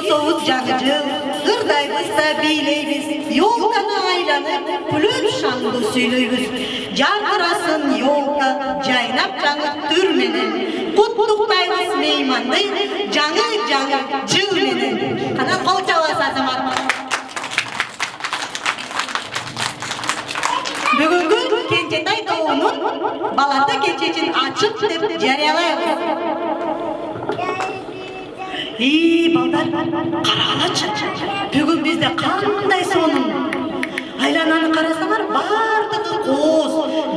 tosovuz жаңıcıl, ırdayız da biyleybiz, yolkanı aylanıp, pülüp şandı söyleybiz. Jarkırasın yolka, jaynap жаңı türmenen, kutluktayız meymandı, жаңı жыл менен. Kana kol çalas azamat. Бүгүнкү Кенжетай тоонун балаты кечечин ачык деп жарыялайбыз. Балдар, карагылачы. Бүгүн бизде кандай сонун. Айлананы карасаңар, бардыгы кооз,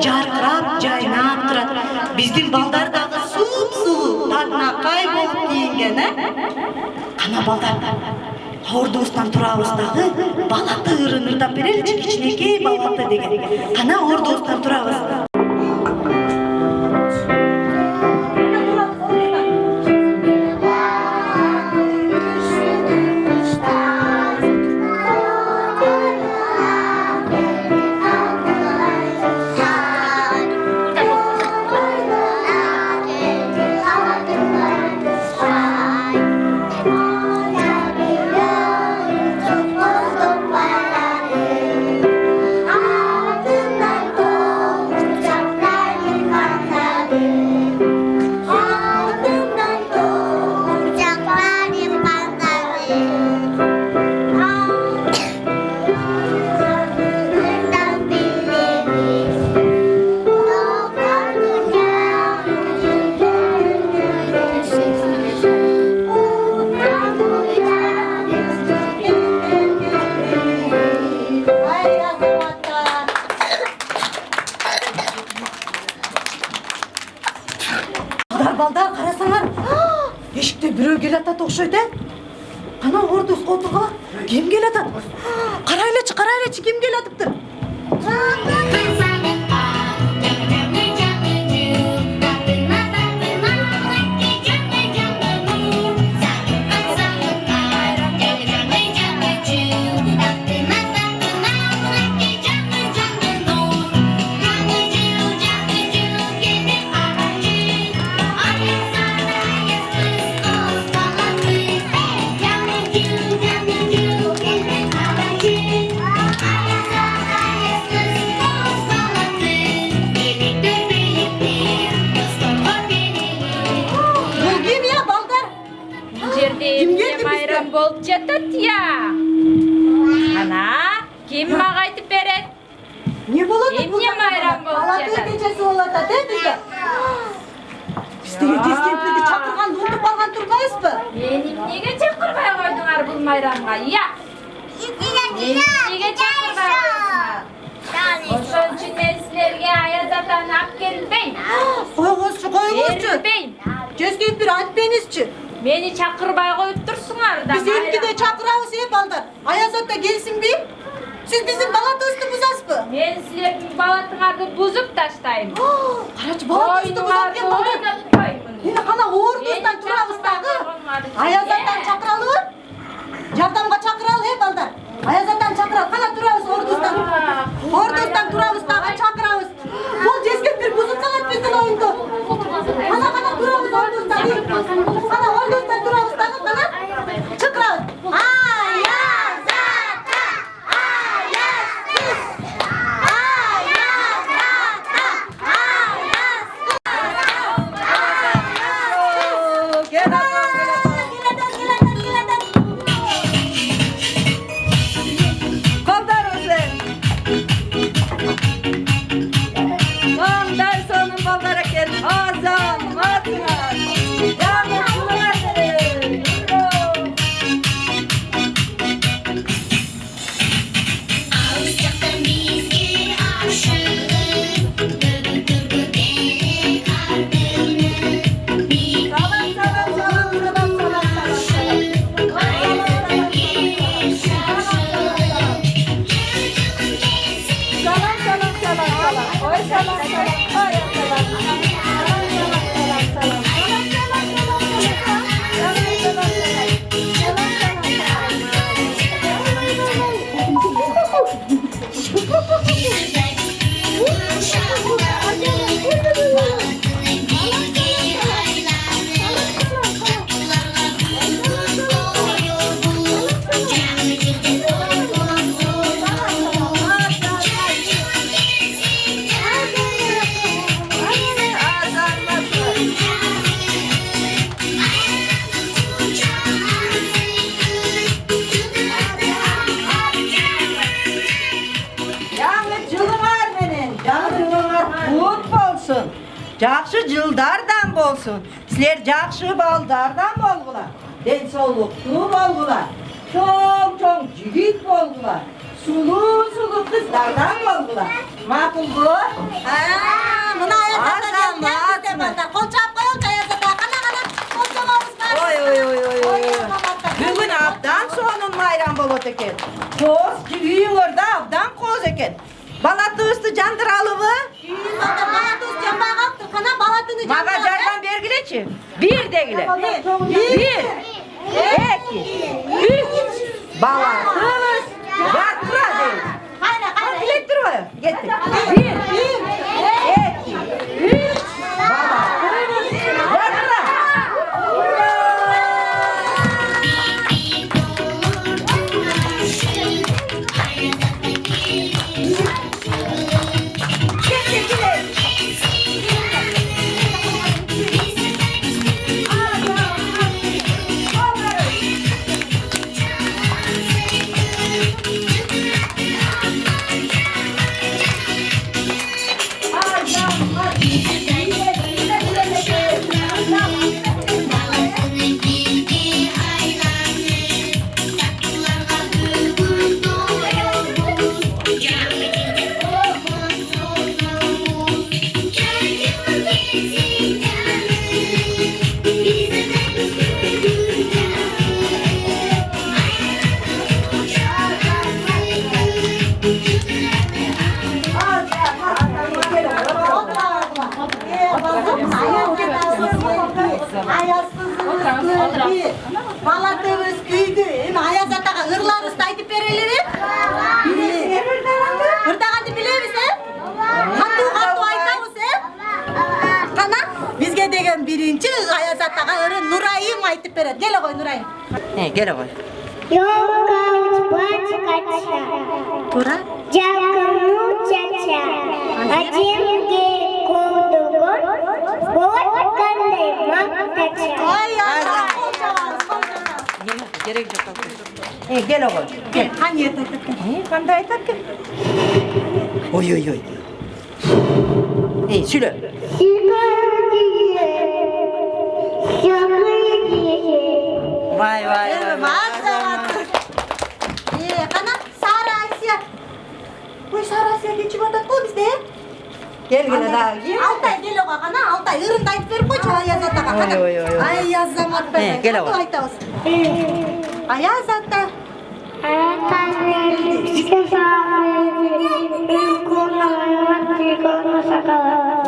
жаркырап, жайнап турат. Биздин балдар дагы суп-сулуу, татнакай болуп кийинген, Кана балдар, ордубуздан турабыз дагы, балаты ырынырдап береличи, кичинекей балаты деген. Кана ордубуздан турабыз. Балдар карасаңар, эшикте бирөө келатат окшойт, Кана ордубузга отургула. Ким келатат? Карайлычы, ким келатыптыр? Майрам болып жатат я. Ана, ким мага айтып берет? Не болот? Эмне майрам болып жатат? Балаты кечеси болот бизде. Биздеги дескемпирди чакырганды унутуп калган турбайбызбы? Мени эмнеге чакырбай койдуңар бул майрамга? Я. Эмнеге чакырбай койдуңар? Ошон үчүн мен силерге Аяз атаны алып келбейм. Койгузчу. Бербейм. Дескемпир айтпеңизчи. Мени чакырбай коюп турсуңар да. Биз эмкиде чакырабыз, балдар. Аяз ата келсинби? Сиз биздин балатыбызды бузасызбы? Мен силердин балатыңарды бузуп таштайм. Карачы, балатыбызды бузат экен балдар. Эми кана ордубуздан турабыз дагы. Аяз атаны чакыралыбы? Жардамга чакыралы, балдар. Аяз атаны чакыралы. Кана турабыз ордубуздан. Ордубуздан турабыз дагы чакырабыз. Бул жескемпир бузуп салат биздин оюнду. Кана турабыз ордубуздан. Кана ордубуздан турабыз дагы, кана чакырабыз. Аяз ата! Аяз! Аяз ата! Аяз! Жақшы жылдардан болsun. Sizler жақшы baldardan bolgular. Densoluklu bolgular. Çoğ jigit bolgular. Sulu kızlardan bolgular. Makul bu? Mına Ayazat'a geldi balдар. Kol çap koyun Ayazat'a. Kana kol çabamız var. Oy. Bugün abdan sonun mayran bolot eken. Koz üyüngörde abdan koz eken. Balatığızdı jandıralıbı. Balatız jambağa kaptı. Kana balatını jambağa. Maga jardan bergileçi. Bir degile. Bir. İki. Üç. Balatığız. Batıra değil. Hayır. Bilek dur bana. Getir. Bir. İki. Üç. Balatığız. Batıra. Balatımız küydü. Ayazat'a hırlarız da aytıp verelim. Hırdagandı bilemiz he? Katı aytamız he? Kana bizge degen birinci Ayazat'a hırı Nuray'ım aytıp verer. Gel koy Nuray'ım. Gel oğlum. Yokkauç başkaça, Tura? Jakunu çaça, acemge kodugon, bot kande maktaça. Ay Allah. Gerek yok. Gel oğlum. Gel. Hani yeter. Kanda yeter ki. Oy. Söyle. Vay. Kana Sara Asya. Koy Sara Asya geçip atat koy bizde. Gel daha. Altay gel oğa kana Altay ırında aytıp verip koy Ayazat'a kana. Oy. Ay yazzamat be. Gel oğa. Ayazat'a.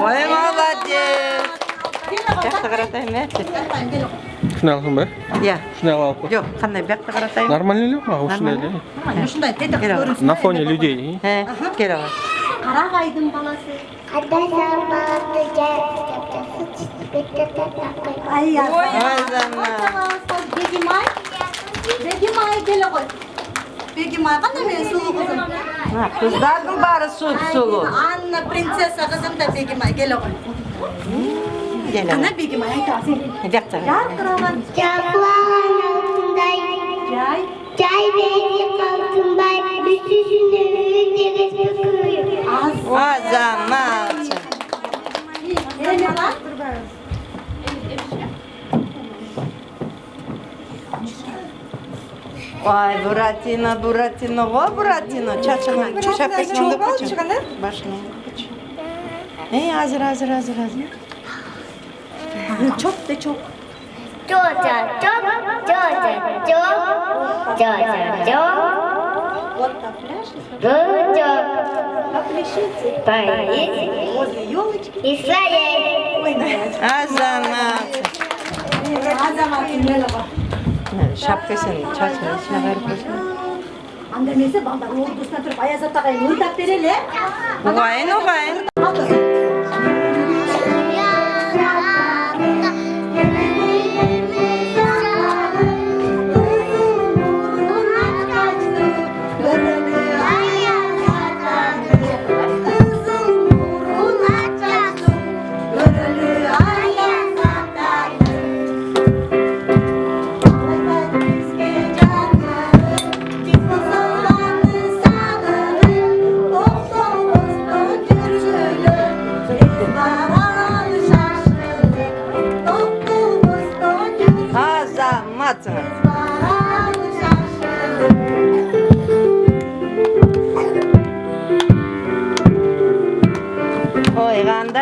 Vay молодец. Жақсы қаратайын ә? Şunu alsın be. Иә. Şunu alıp. Жоқ, қандай бияқта қаратайын? Нормально ли? А, ушундай эле. Ушундай тетек Gel oğa. На фоне людей. Gel oğa. Карагайдын баласы. Ay Ой, заман. Begimay gele koy. Begimay qanday men sulu kızım. Қыздардың бары сұлу. Anna prinsessa kızım da Begimay gele koy. Gel oğa. Ana Begimay aytasın. Бияқта. Yarkıraman. Jay. Азамат. Ne lan? Ой, Буратино, во Буратино. Чачаңа, шапкасыңды қочу. Башыңа қочу. Азыр. Çok de çok. Вот так пляж. Возле елочки. Азамат. Azamatın gele koy. Шапкасын, чачын içine қайырып қойсын. Анда эмесе балдар ордусуна туруп Аязат агай ырдап берели. Угайын.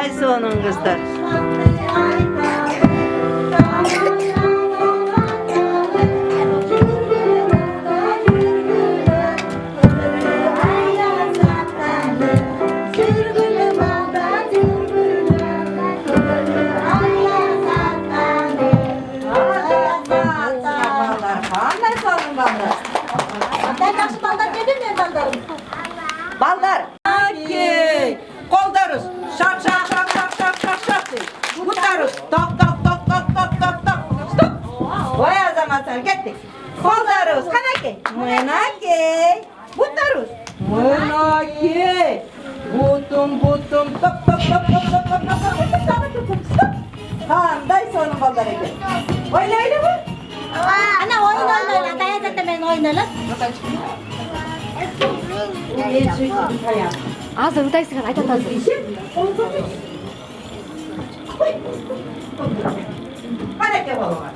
Qanday sonun kızlar? Qanday sonun ballar? Ben yaxşı baldan dedim ben baldarım. Ballar. Okey. Koldarız. Şak şak şak şak şak şak şak deyip. Butarız. Tok tok tok tok tok tok tok. Stop. Vay azamatlar gittik. Koldarız. Kanaki. Mınaki. Butarız. Mınaki. Butum butum tok tok tok tok tok tok tok tok. Stop. Qanday sonun ballar ekan. Oyna oyna bu. Ana oyun oynayla. Daya zaten ben oynayalım. Азыр ытайсыңар айтат азыр. Kanaki ballar.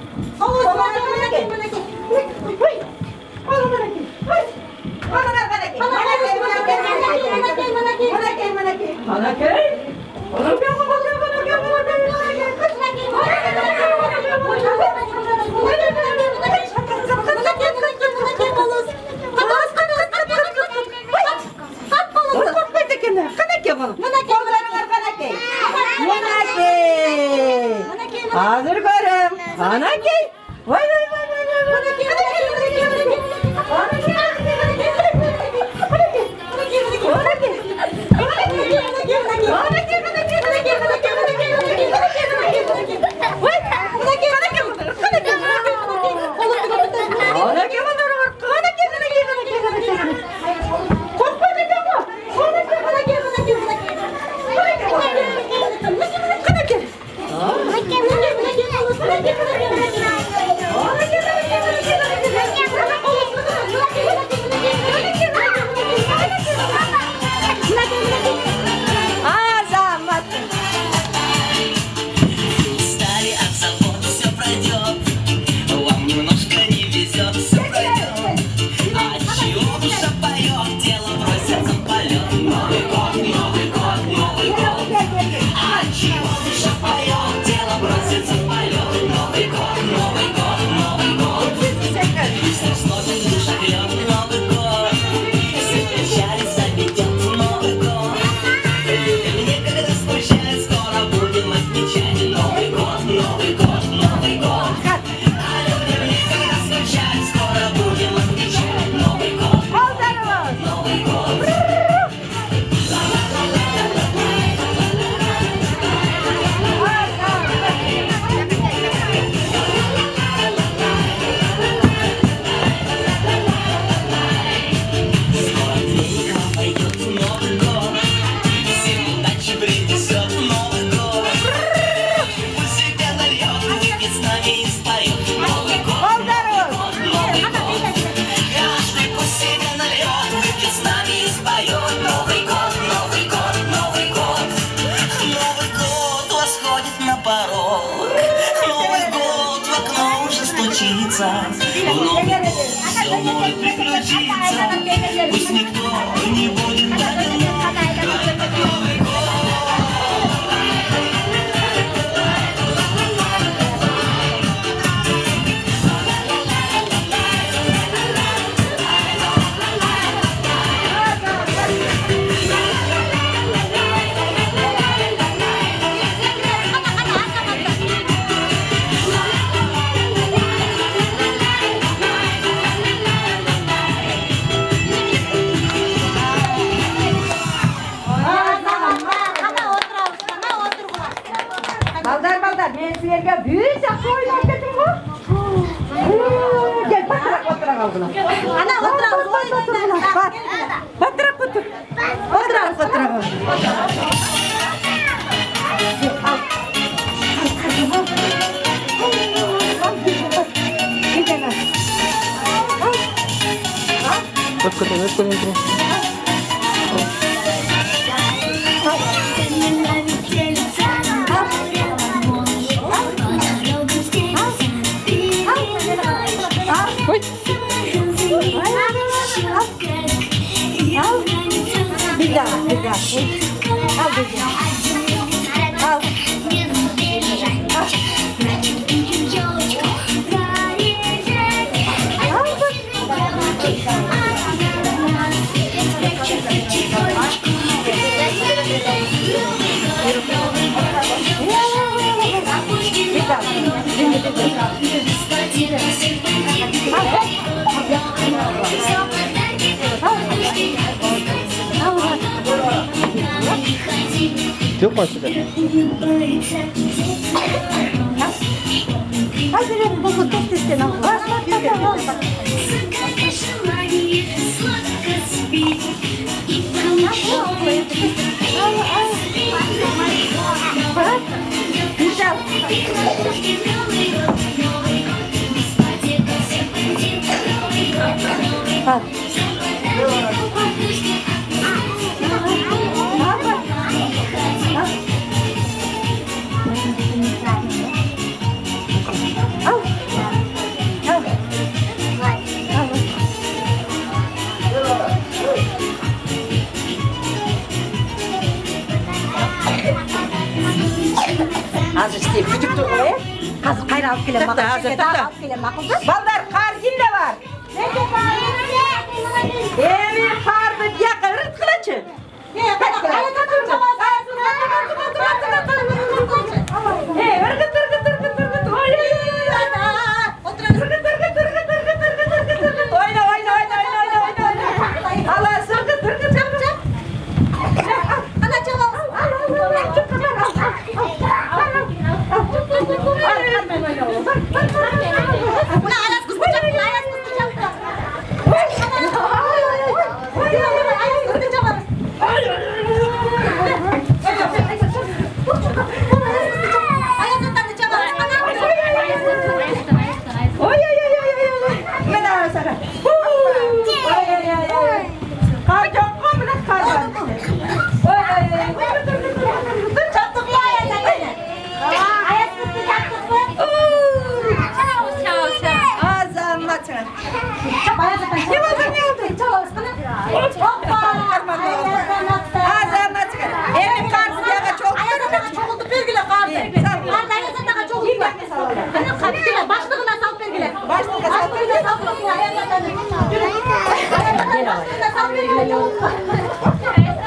Hazır görüm. Kanaki. Vay vay vay vay vay. Устали от забот, все пройдет. Вам немножко не везет, все пройдет. А чего душа поет, тело бросится в полет. Новый год, Новый год, Новый год. А чего душа поет, тело бросится в полет. Новый год, Новый год, Новый год. Песню сложных душа клёт, Новый год. Все печали забедет, Новый год. Людям некогда скучать, скоро будем отмечать Новый год, Новый год, Новый год. А людям некогда скучать, скоро будем отмечать Новый год, Новый год. Скоро веником пойдет Новый год. Всем удачи принесет Новый год. Пусть себя нальет, выпьет с нами и споет Новый год, Новый год. Каждый пусть себя нальет, выпьет с нами и споет Новый год, Новый год, Новый год. Новый год восходит на порог. Новый год в окно уже стучится. В Новый год все может приключиться. Пусть никто не будет одинок. Новый год. Balдар balдар, men sizlarga büyük yaxshi o'ynab ketdim bu. Gel patraq patraq oldilar. Ana oturamiz oyun oynayalım. Patraq patraq. Patraq patraq. Öpkeden. Bir daha. Al bir daha. Yok mu size? Hadi verin bunu tost istedim. Hazır işte küçük durmaya. Hazır kayra alıp gelen Takta, hazır, takta. alıp gelen makul. Baldar kar kimde var? Evi kardı diye kırırt kılıcı.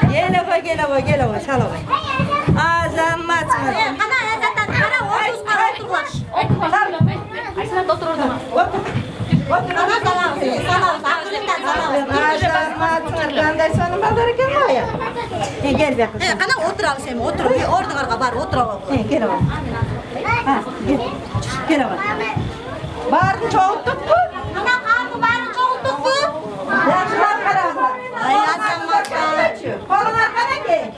Gel ova, sal ova. Azamat. Azamat. Sana baldarı gelme ya. Gel bir kız. Kana otur abi sen otur. Orada karga var otur abi. Gel ova. Gel ova. Bağırdı çoğulttuk mu? Kana karnı barı çoğulduk mu? Yaşlar karanlar. Ay Azamat. Kolun arkana gel.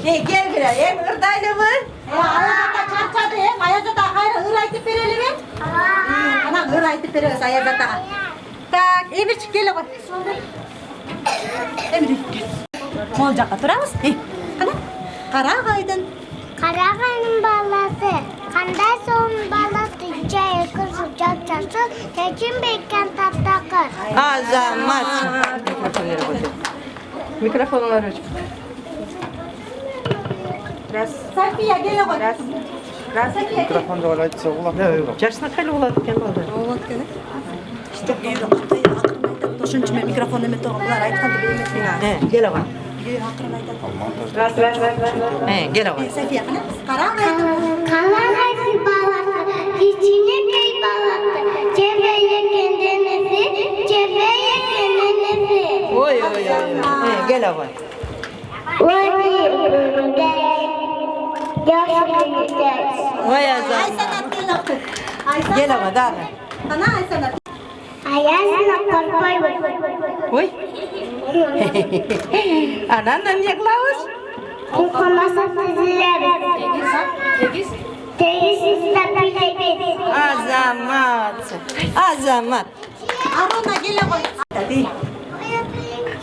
Gel bir ay, hem ırdaylı mı? Ayazata çarçadı hem ayazata hayra ıraytıp verelim mi? Ana ıraytıp veriyoruz ayazata. Tak, Emir çık gel bak. Emir gel. Molcak'a duramız. Ana, kara kaydın. Karagay'ın balası, kanday soğun balası, cahil kızı cakçası, tekin beyken tattakır. Azamat. Mikrofonları koyacağım. Mikrofonları hocam. Biraz, Safiye gel bak. biraz. Mikrofon da olaydı soğuk. Yaşına kalı oladık ya balda. Oğlan gene. İşte bir akıtayı akırmaydı. Toşun çime mikrofonu mu toğlar aytkan da bilmek lazım. Gel ova. Bir akırmaydı. Gel ova. Safiye kara kaydın. Karagay'ın balası, içine bey balası, cebeye kendinizi, cebeye kendinizi. Oy oy oy. Gel ova. Vay Ay azamat. sanat gel akır. Ay sanat. Gel ova daha. Ana ay sanat. Ayazına korkoy Oy. Anandan yaklavuz. Kukumasa tizileriz. Teyiz istabileriz. Azamat. Azamat. Arona gel bak. Hadi.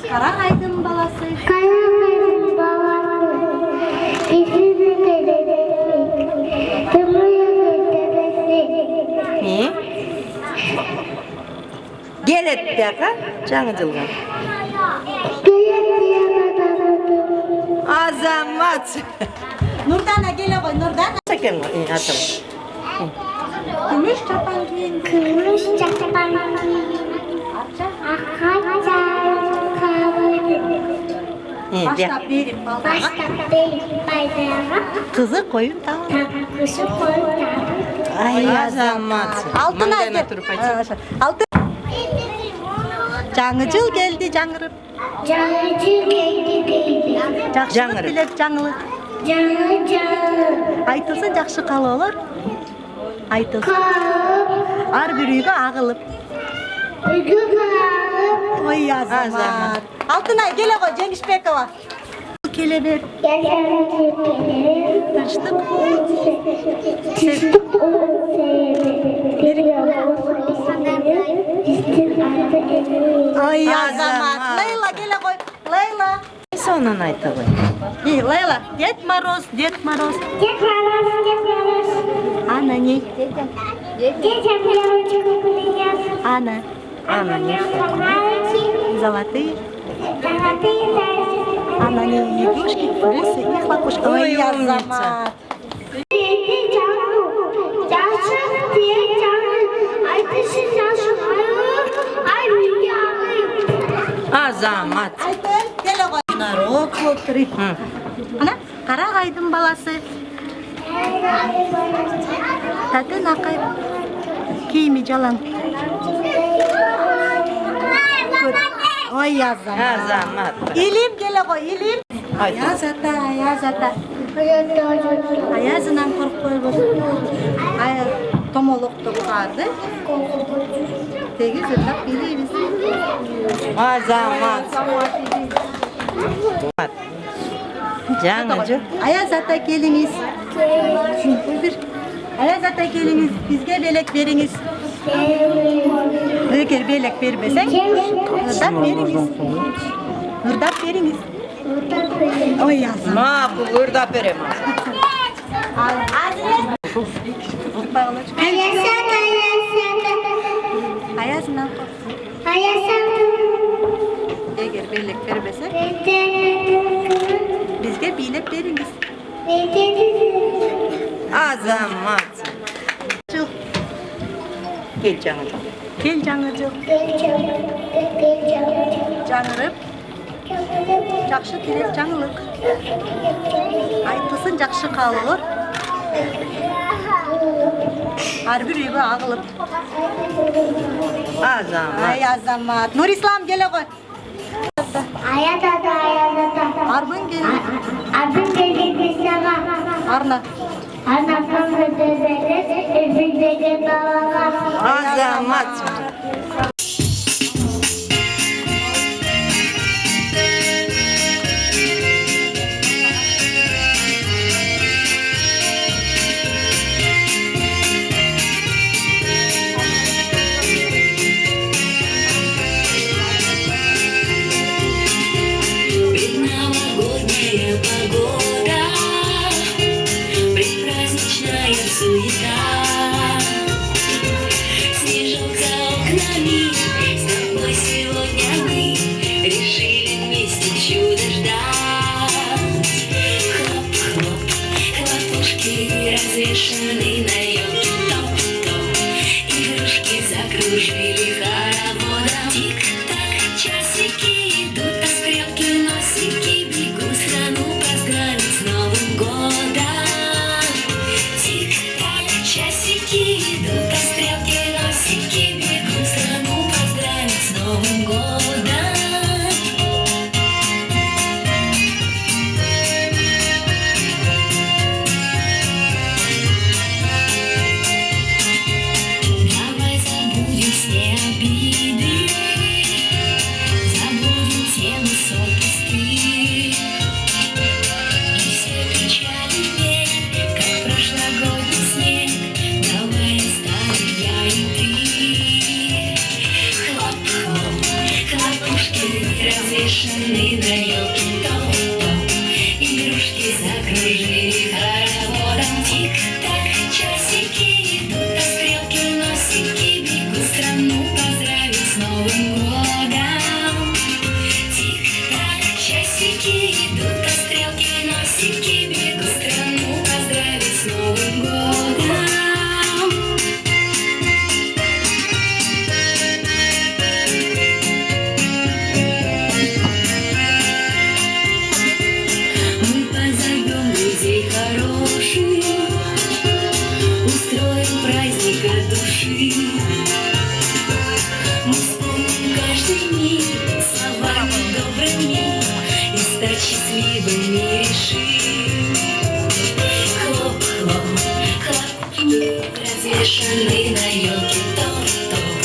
Kara kaydın balası. Karagay'ın balası, İzini dedesi, Tımrı'ya dedesi. Gel et deka. Canı cılgan. Güle güle. Azamat. Nurdana gele koy Nurdana. Çekin atım. Gümüş çapan giyin. Kırmış çapan Akacan kavurdu. De. Başta verip baldağa. Başta bir bayrağı Kızı koyun tamam. takışı koydu. Ay azamat. Altına gel. Altın. Жаңы geldi жаңырып. Canıcı geldi. Жақсы Жаңырып. билеп жаңылып. Canıcı Айтылса жақсы қалаулар. Айтылса kavurdu. ар бір үйге ағылып. Ügü kavurdu. Ой азамат. Алтынай келе ғой Жеңішбекова. Келе бер. Тыныштық. Ой азамат. Лейла келе ғой. Лейла. Сонун айта ғой. Лейла. Дед Мороз, Дед Мороз. Ана не? Ана. Ана не? Золотые. Ана не игрушки, бусы и хлопушки. Ой, Ой, умница. азамат. Азамат. Айтын, келе ғой. Нарок болып тұр. Ана, Қарағайдың баласы. Тәтін ақай. Киімі жалаң. Ой, азамат. Азамат. Илим келе ғой, Илим. Айтын. Аяз ата, Аяз ата. Аязынан қорықпай болсын. Томолоқты бұғарды. Тегі зырлап билейміз. Азамат. Жаңы Аяз ата келіңіз. Bir Аяз ата келіңіз, бізге белек беріңіз. Егер белек бермесең, ұрдап беріңіз. Ұрдап беріңіз. Ой, азамат. Мақұл, ұрдап беремін. Аязынан қорқсын. Егер белек бермесең, бізге билеп беріңіз. Азамат. Жыл, Кел жаңы. кел жаңы жыл. Жаңырып, жақшы келет жаңылық. Айтылсын жақшы қалылыр. Әрбір үйге ағылып. Азамат. Ай азамат. Нұрислам келе ғой. Арбын келе. Арна. Азамат. Предновогодняя погода, предпраздничная суета. Снежок за окнами, с тобой сегодня мы решили вместе чудо ждать. Хлоп-хлоп, хлопушки развешаны на елке, топ-топ. Игрушки закружили хороводом. Тик-так, часики идут, а стрелки носики бегут страну поздравить с Новым годом. Тик-так, часики идут, а стрелки носики бегут страну поздравить с Новым годом. Давай забудем все обиды, забудем тему ссор пустых и все печали дней, как прошлогодний снег. Давай оставим я души. Мы вспомним каждый миг словами добрыми и стать счастливыми решим. Хлоп-хлоп, хлопни, развешаны на елке топ-топ.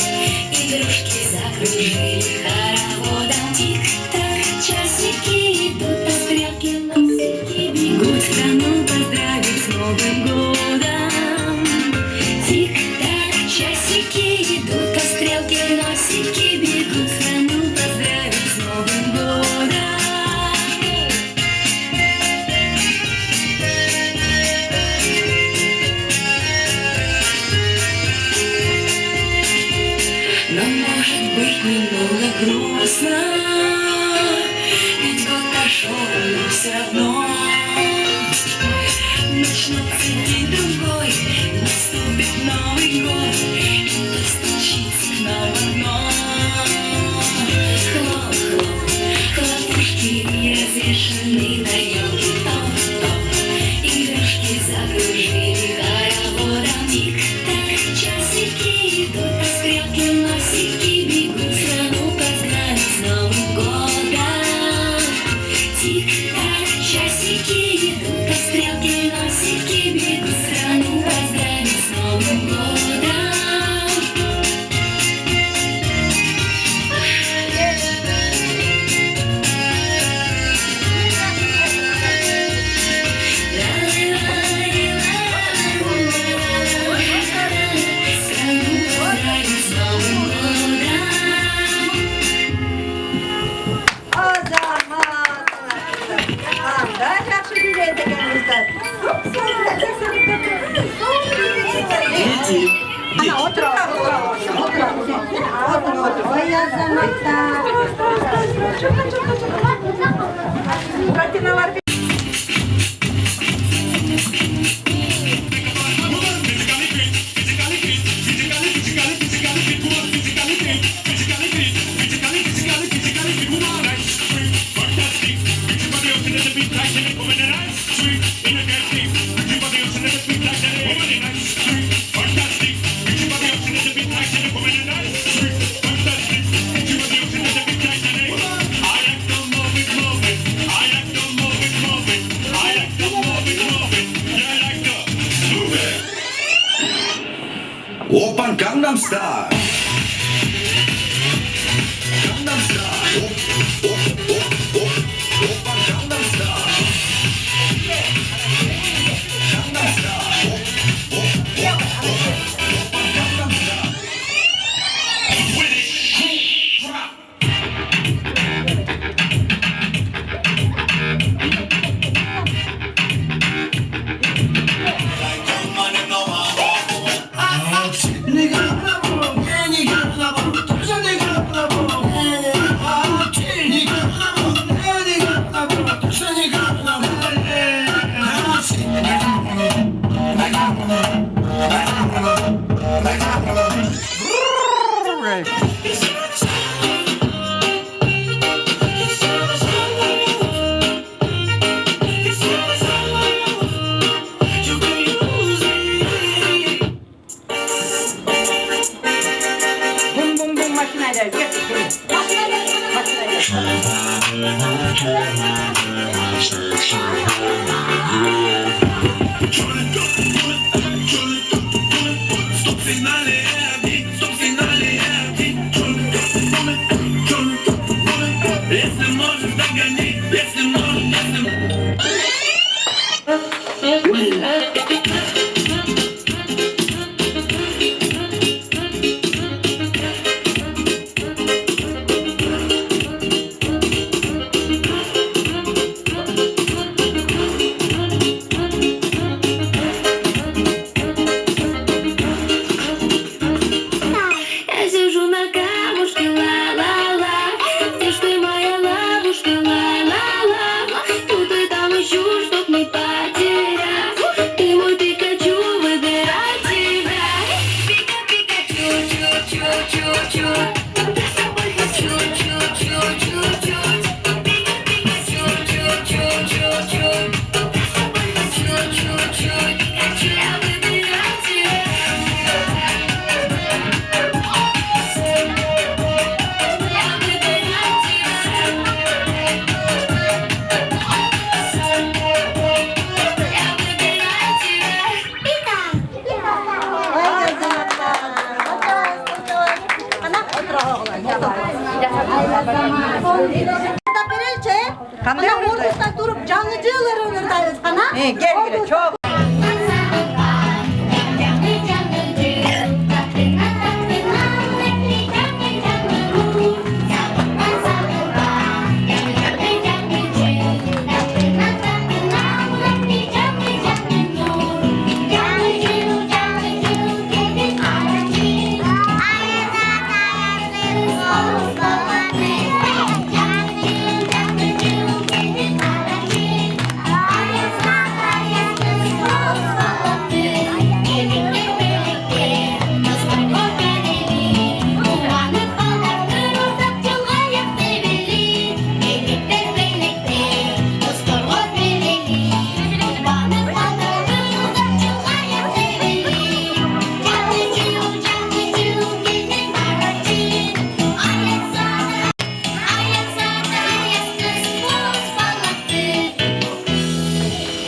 Игрушки закружили хороводом. Тик-так, часики идут, а стрелки носики бегут страну поздравить с Новым годом. Тик-так, часики идут, а стрелки носики бегут страну поздравить с Новым годом. Но может быть немного грустно, ведь год прошел, но все равно начнется день другой, наступит Новый год, и постучится к нам в окно. Хлоп-хлоп, хлопушки развешаны на елке топ-топ. Игрушки закружили хороводом. Тик-так, часики идут, а стрелки носики бегут страну поздравить с Новым годом. Тик-так, часики идут, а стрелки носики бегут страну поздравить с Новым годом. Daha yaxshi biladi ekanmizlar. Ana o'tirib Voy azamatlar. Kartinalar Open Gangnam Style. Gangnam Style. Open Gangnam Style. Gangnam Style. Open Gangnam Style. With it, drop. Da birelçe. Qanday Ana o'ynaydi? o'rtasida turib janlıcılar o'ynaymiz qana. Gel gel çok.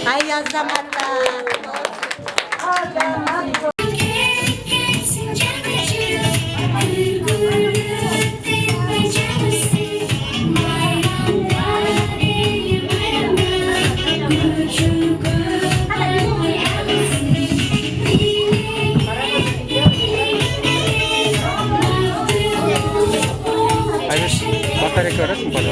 Ayaz zamanlar. Aymış, batarya öğret mi pazarda?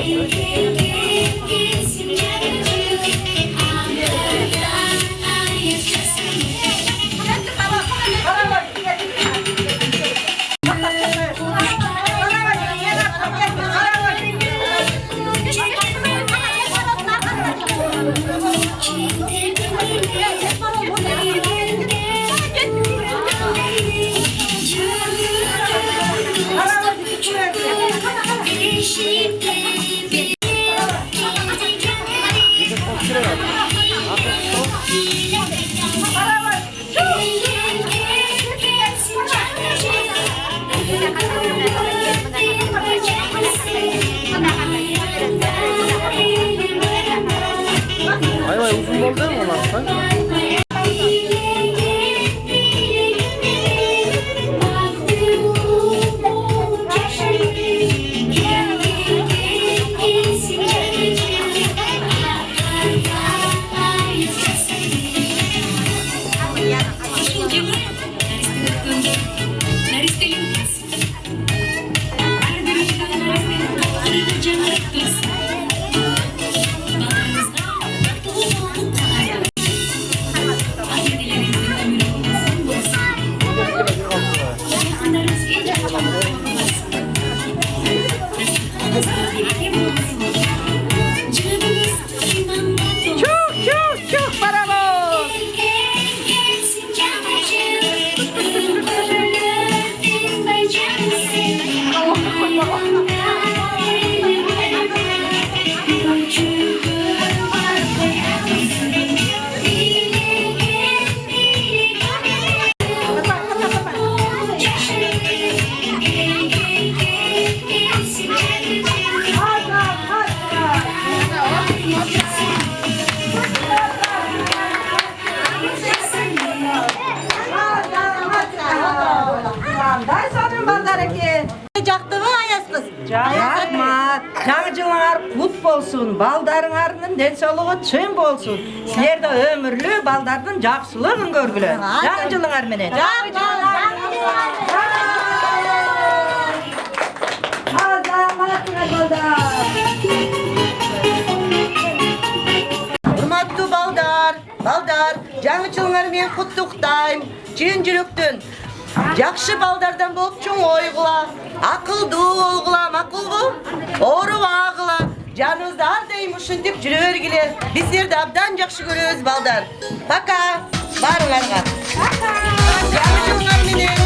Ay vay uzun oldu mu onlar? Çok bravo. Qanday sanın balдар eke? Jaktımı Ayaz kız. Rahmat. Жаңжылыңар кут болсун, балдарыңардын ден соолугу чың болсун. Силер да өмүрлүү балдардын жакшылыгын көргүлө. Жаңжылыңар менен. Урматтуу балдар, жаңы жылыңар менен куттуктайм. Чын жүрөктөн. Жакшы балдардан болуп чоң ойгула, акылдуу болгула, макулбу? Ооруп агыла. Жаныбызда ар дайым ушинтип жүрө бергиле. Биз силерди абдан жакшы көрөбүз балдар. Пока. Барыңарга. Жаңы жылыңар менен.